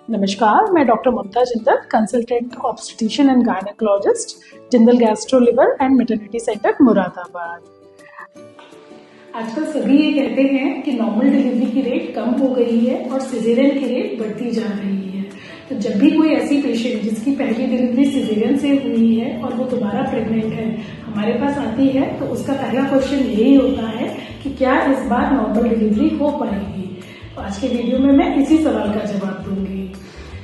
नमस्कार, मैं doctor Mamta Jindal, consultant obstetrician and gynaecologist, Jindal gastro liver and maternity centre Moradabad. आजकल सभी ये कहते हैं कि नॉर्मल डिलीवरी की रेट कम हो गई है और सिजेरियन की रेट बढ़ती जा रही है। तो जब भी कोई ऐसी पेशेंट जिसकी पहली डिलीवरी सिजेरियन से हुई है और वो दोबारा प्रेग्नेंट है हमारे पास आती है, तो उसका पहला क्वेश्चन यही होता है कि क्या इस बार नॉर्मल डिलीवरी हो पाएगी। तो आज के वीडियो में मैं इसी सवाल का जवाब दूंगी।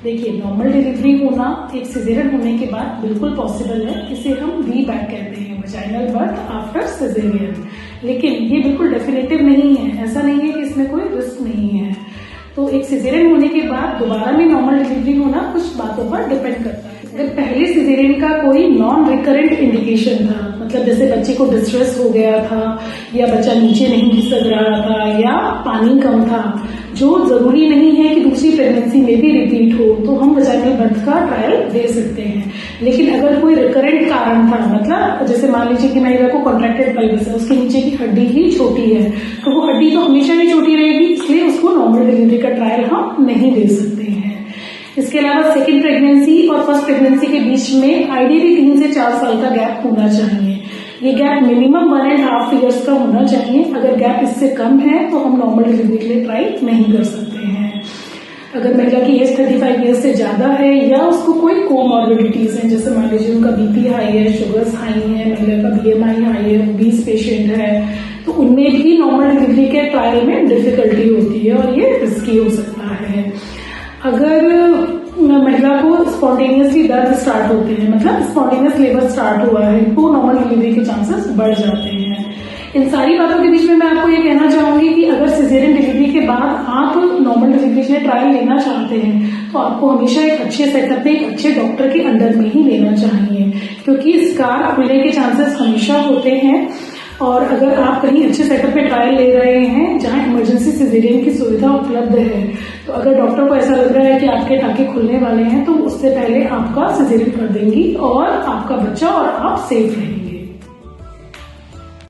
देखिए, नॉर्मल डिलीवरी होना एक सिजेरियन होने के बाद बिल्कुल पॉसिबल है। इसे हम वी-बैक कहते हैं, वजाइनल बर्थ आफ्टर सिजेरियन। लेकिन ये बिल्कुल डेफिनेटिव नहीं है, ऐसा नहीं है कि इसमें कोई रिस्क नहीं है। तो एक सिजेरियन होने के बाद दोबारा में नॉर्मल डिलीवरी होना कुछ बातों पर डिपेंड करता है। अगर पहले सिजेरियन का कोई नॉन रिकरेंट इंडिकेशन था, मतलब जैसे बच्चे को डिस्ट्रेस हो गया था या बच्चा नीचे नहीं खिसक रहा था या पानी कम था, जो जरूरी नहीं है कि दूसरी प्रेगनेंसी में भी रिपीट हो, तो हम वजाइनल बर्थ का ट्रायल दे सकते हैं। लेकिन अगर कोई रिकरेंट कारण था, मतलब जैसे मान लीजिए कि महिला को कॉन्ट्रैक्टेड पेल्विस है, उसके नीचे की हड्डी ही छोटी है, तो वो हड्डी तो हमेशा ही छोटी रहेगी, इसलिए उसको नॉर्मल डिलीवरी का ट्रायल हम नहीं दे सकते हैं। इसके अलावा सेकेंड प्रेगनेंसी और फर्स्ट प्रेगनेंसी के बीच में आइडियली 3 से 4 साल का गैप होना चाहिए। ये गैप मिनिमम 1.5 ईयर्स का होना चाहिए। अगर गैप इससे कम है तो हम नॉर्मल डिलीवरी के लिए ट्राई नहीं कर सकते हैं। अगर महिला की एज 35 ईयर्स से ज्यादा है या उसको कोई कोमॉर्बिडिटीज है, जैसे मान लीजिए उनका बीपी हाई है, शुगर्स हाई है, महिला का बीएमआई हाई है, ओबीस पेशेंट है, तो उनमें भी नॉर्मल डिलीवरी के ट्रायल में डिफिकल्टी होती है और ये रिस्की हो सकता है। अगर महिला को स्पॉन्टेनियसली दर्द स्टार्ट होते हैं, मतलब स्पॉन्टेनियस लेबर स्टार्ट हुआ है, तो नॉर्मल डिलीवरी के चांसेस बढ़ जाते हैं। इन सारी बातों के बीच में मैं आपको ये कहना चाहूंगी कि अगर सिजेरियन डिलीवरी के बाद आप नॉर्मल डिलीवरी के लिए ट्रायल लेना चाहते हैं तो आपको हमेशा एक अच्छे सेटअप में, एक अच्छे डॉक्टर के अंडर में ही लेना चाहिए, क्योंकि स्कार खुलने के चांसेस हमेशा होते हैं। और अगर आप कहीं अच्छे सेटअप पे ट्रायल ले रहे हैं जहां इमरजेंसी सिजेरियन की सुविधा उपलब्ध है, तो अगर डॉक्टर को ऐसा लग रहा है कि आपके टांके खुलने वाले हैं तो उससे पहले आपका सिजेरियन कर देंगी और आपका बच्चा और आप सेफ रहेंगे।